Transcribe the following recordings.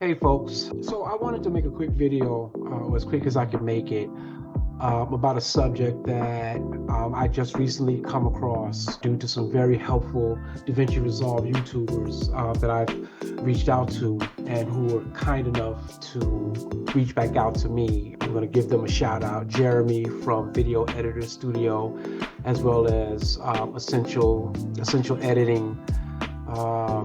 Hey folks, so I wanted to make a quick video, as quick as I could make it, about a subject that I just recently come across due to some very helpful DaVinci Resolve YouTubers that I've reached out to and who were kind enough to reach back out to me. I'm going to give them a shout out, Jeremy from Video Editor Studio, as well as Essential Editing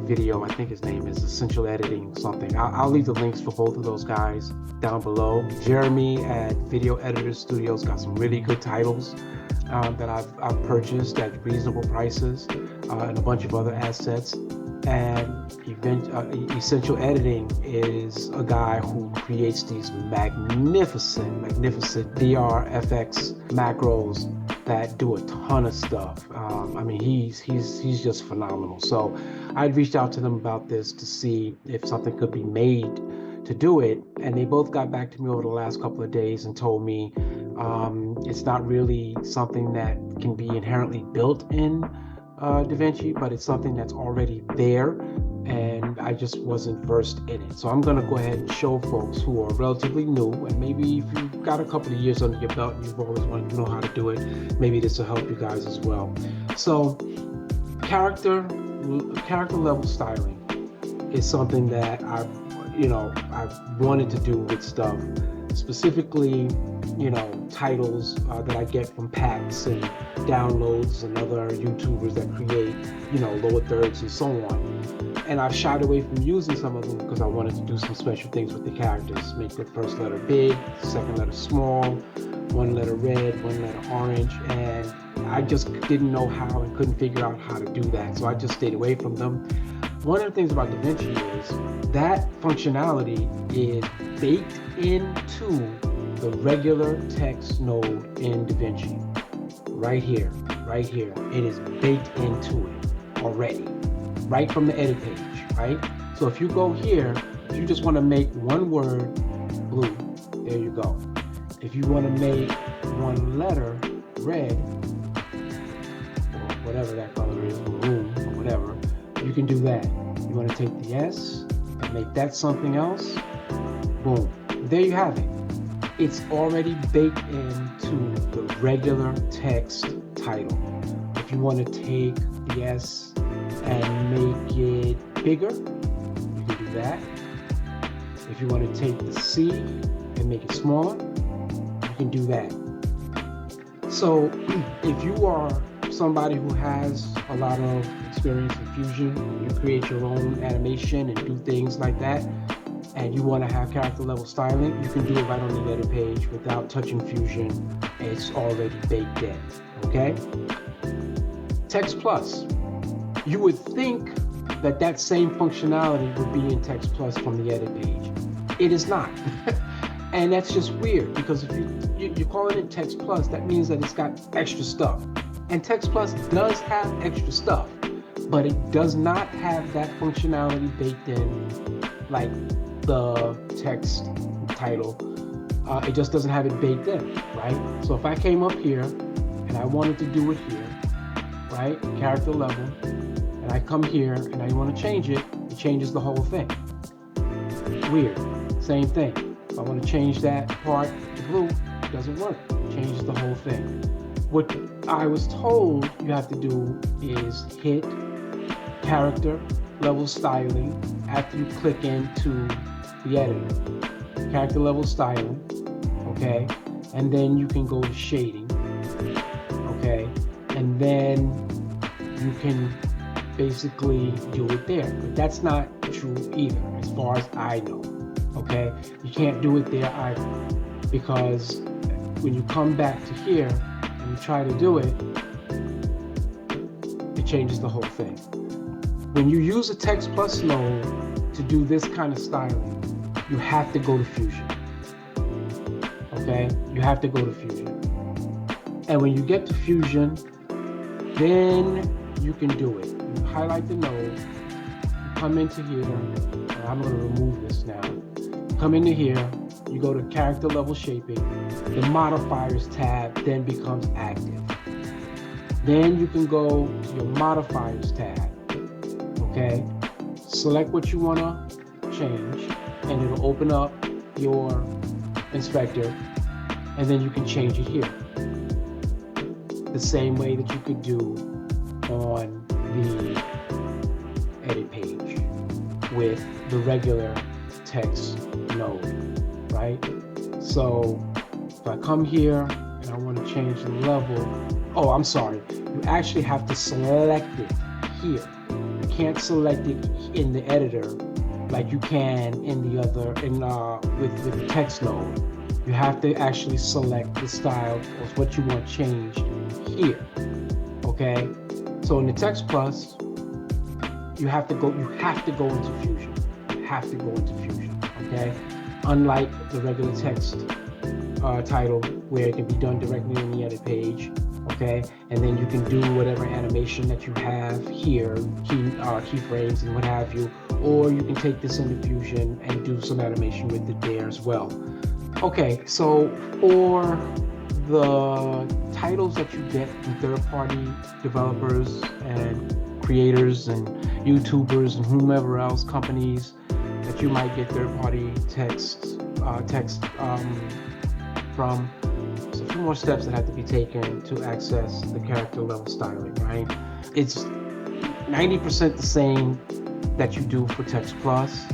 video. I think his name is Essential Editing something. I'll leave the links for both of those guys down below. Jeremy at Video Editor Studios got some really good titles that I've purchased at reasonable prices, and a bunch of other assets. And Essential Editing is a guy who creates these magnificent VRFX macros that do a ton of stuff. I mean, he's just phenomenal. So I'd reached out to them about this to see if something could be made to do it, and they both got back to me over the last couple of days and told me it's not really something that can be inherently built in DaVinci, but it's something that's already there, and I just wasn't versed in it. So I'm going to go ahead and show folks who are relatively new, and maybe if you've got a couple of years under your belt and you've always wanted to know how to do it, maybe this will help you guys as well. So character level styling is something that I've wanted to do with stuff, specifically titles that I get from packs and downloads and other YouTubers that create lower thirds and so on. And I've shied away from using some of them because I wanted to do some special things with the characters, make the first letter big, second letter small, one letter red, one letter orange, and I just didn't know how and couldn't figure out how to do that, so I just stayed away from them. One of the things about DaVinci is that functionality is baked into the regular text node in DaVinci. Right here. It is baked into it already, right from the edit page, right? So if you go here, if you just want to make one word blue, there you go. If you want to make one letter red, or whatever that color is, maroon, or whatever, you can do that. You want to take the S and make that something else, boom. There you have it. It's already baked into the regular text title. If you want to take the S and make it bigger, you can do that. If you want to take the C and make it smaller, you can do that. So if you are somebody who has a lot of experience in Fusion, you create your own animation and do things like that, and you want to have character level styling, you can do it right on the edit page without touching Fusion. It's already baked in, okay? Text Plus. You would think that that same functionality would be in Text Plus from the edit page. It is not. And that's just weird, because if you're calling it Text Plus, that means that it's got extra stuff. And Text Plus does have extra stuff, but it does not have that functionality baked in like the text title. It just doesn't have it baked in, right? So if I came up here and I wanted to do it here, right, character level, and I come here and I want to change it, it changes the whole thing. Weird. Same thing. If I want to change that part to blue, it doesn't work. It changes the whole thing. What I was told you have to do is hit character level styling after you click into the editor. Character level styling, okay? And then you can go to shading, okay? And then you can basically do it there. But that's not true either, as far as I know, okay? You can't do it there either, because when you come back to here and you try to do it, it changes the whole thing. When you use a Text Plus node to do this kind of styling, you have to go to Fusion, okay? You have to go to Fusion. And when you get to Fusion, then you can do it. You highlight the node, you come into here, and I'm gonna remove this now. You come into here, you go to character level shaping, the modifiers tab then becomes active. Then you can go to your modifiers tab, okay? Select what you wanna change, and it'll open up your inspector, and then you can change it here. The same way that you could do on the edit page with the regular text node, right? So if I come here and I want to change the level, oh, I'm sorry, you actually have to select it here. You can't select it in the editor like you can in the other, with the text node. You have to actually select the style of what you want changed here, okay? So in the Text Plus, you have to go into Fusion. You have to go into Fusion, okay? Unlike the regular text title, where it can be done directly on the edit page, okay? And then you can do whatever animation that you have here, keyframes and what have you, or you can take this into Fusion and do some animation with it there as well. Okay, so for the titles that you get from third-party developers and creators and YouTubers and whomever else, companies that you might get third-party text from, there's a few more steps that have to be taken to access the character level styling, right? It's 90% the same that you do for Text Plus,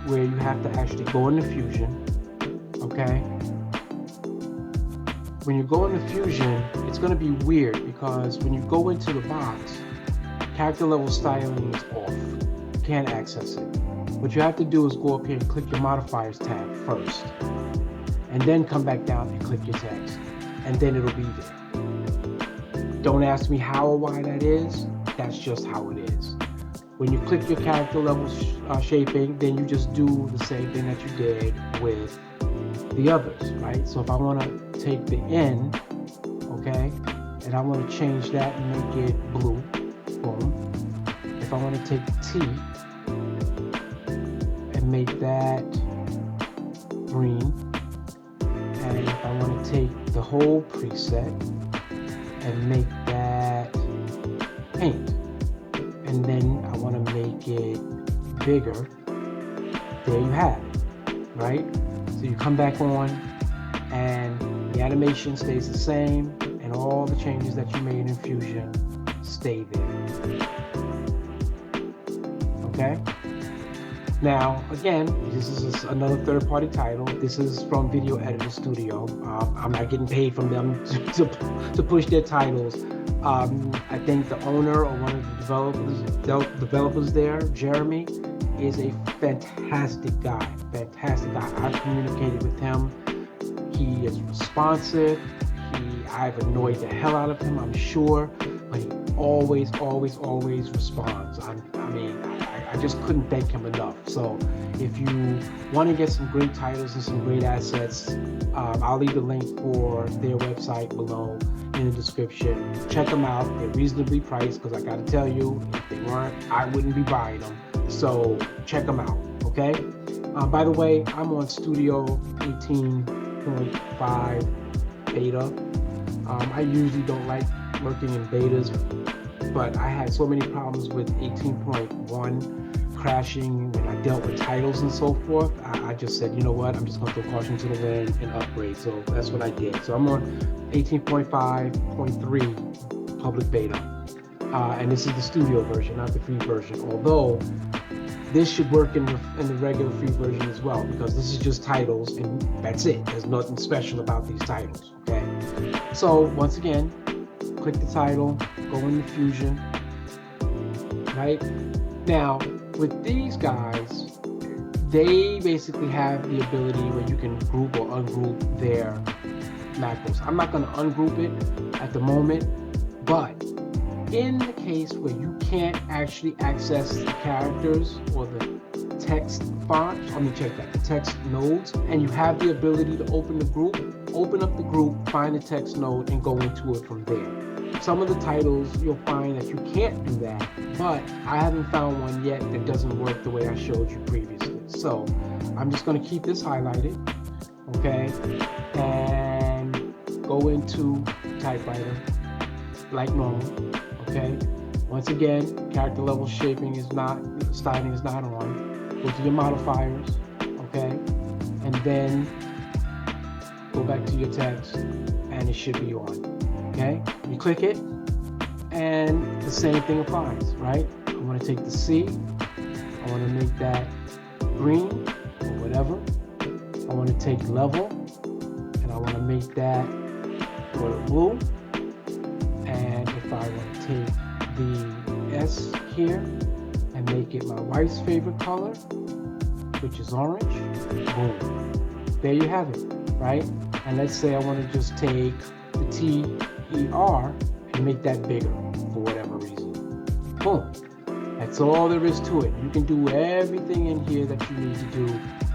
where you have to actually go into Fusion, okay? When you go into Fusion, it's going to be weird because when you go into the box, character level styling is off. You can't access it. What you have to do is go up here and click your modifiers tab first, and then come back down and click your text, and then it'll be there. Don't ask me how or why that is. That's just how it is. When you click your character level shaping, then you just do the same thing that you did with the others, right? So if I want to take the N, okay, and I want to change that and make it blue, boom. If I want to take the T and make that green, and if I want to take the whole preset and make that pink, and then I want to make it bigger, there you have it, right? So you come back on and the animation stays the same and all the changes that you made in Fusion stay there, okay? Now, again, this is another third-party title. This is from Videoeditor Studio. I'm not getting paid from them to push their titles. I think the owner or one of the developers there, Jeremy, is a fantastic guy. I've communicated with him. He is responsive. I've annoyed the hell out of him, I'm sure, but he always responds. I just couldn't thank him enough. So if you want to get some great titles and some great assets, I'll leave the link for their website below in the description. Check them out. They're reasonably priced, because I got to tell you, if they weren't, I wouldn't be buying them. So check them out, okay? By the way, I'm on Studio 18.5 beta. I usually don't like working in betas, but I had so many problems with 18.1 crashing when I dealt with titles and so forth. I just said, you know what, I'm just going to throw caution to the wind and upgrade. So that's what I did. So I'm on 18.5.3 public beta. And this is the studio version, not the free version. Although this should work in the regular free version as well, because this is just titles and that's it. There's nothing special about these titles, okay? So once again, click the title, go into Fusion, right? Now, with these guys, they basically have the ability where you can group or ungroup their macros. I'm not going to ungroup it at the moment, but in the case where you can't actually access the characters or the text font, the text nodes, and you have the ability to open up the group, find the text node, and go into it from there. Some of the titles, you'll find that you can't do that, but I haven't found one yet that doesn't work the way I showed you previously. So I'm just going to keep this highlighted, okay, and go into typewriter like normal, okay. Once again, character level styling is not on. Go to your modifiers, then go back to your text and it should be on. Okay, you click it and the same thing applies, right? I want to take the C, I want to make that green or whatever. I want to take level and I want to make that blue. And if I want to take the S here and make it my wife's favorite color, which is orange, boom. There you have it, right? And let's say I want to just take the TER and make that bigger for whatever reason. Boom. That's all there is to it. You can do everything in here that you need to do.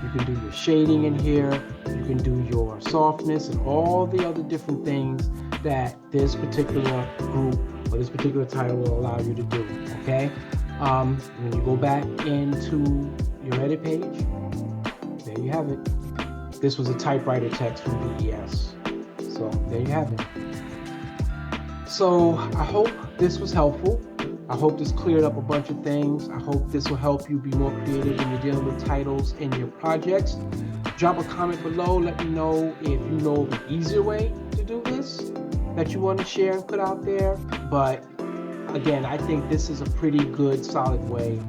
You can do your shading in here. You can do your softness and all the other different things that this particular group or this particular title will allow you to do, okay? When you go back into your edit page, there you have it. This was a typewriter text from VES. So there you have it. So I hope this was helpful. I hope this cleared up a bunch of things. I hope this will help you be more creative when you're dealing with titles in your projects. Drop a comment below. Let me know if you know of an easier way to do this that you want to share and put out there. But again, I think this is a pretty good, solid way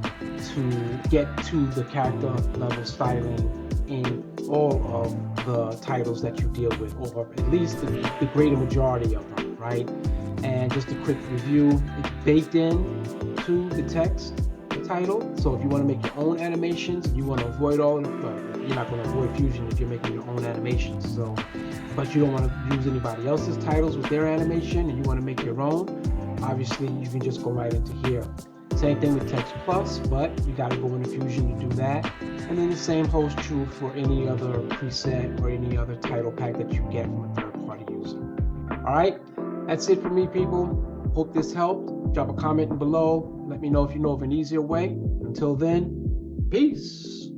to get to the character level styling in all of the titles that you deal with, or at least the greater majority of them, right? And just a quick review, it's baked in to the text title. So if you want to make your own animations, you want to avoid all, well, you're not going to avoid Fusion if you're making your own animations. So, but you don't want to use anybody else's titles with their animation and you want to make your own, obviously you can just go right into here. Same thing with Text Plus, but you got to go into Fusion to do that. And then the same holds true for any other preset or any other title pack that you get from a third-party user. All right, that's it for me, people. Hope this helped. Drop a comment below. Let me know if you know of an easier way. Until then, peace.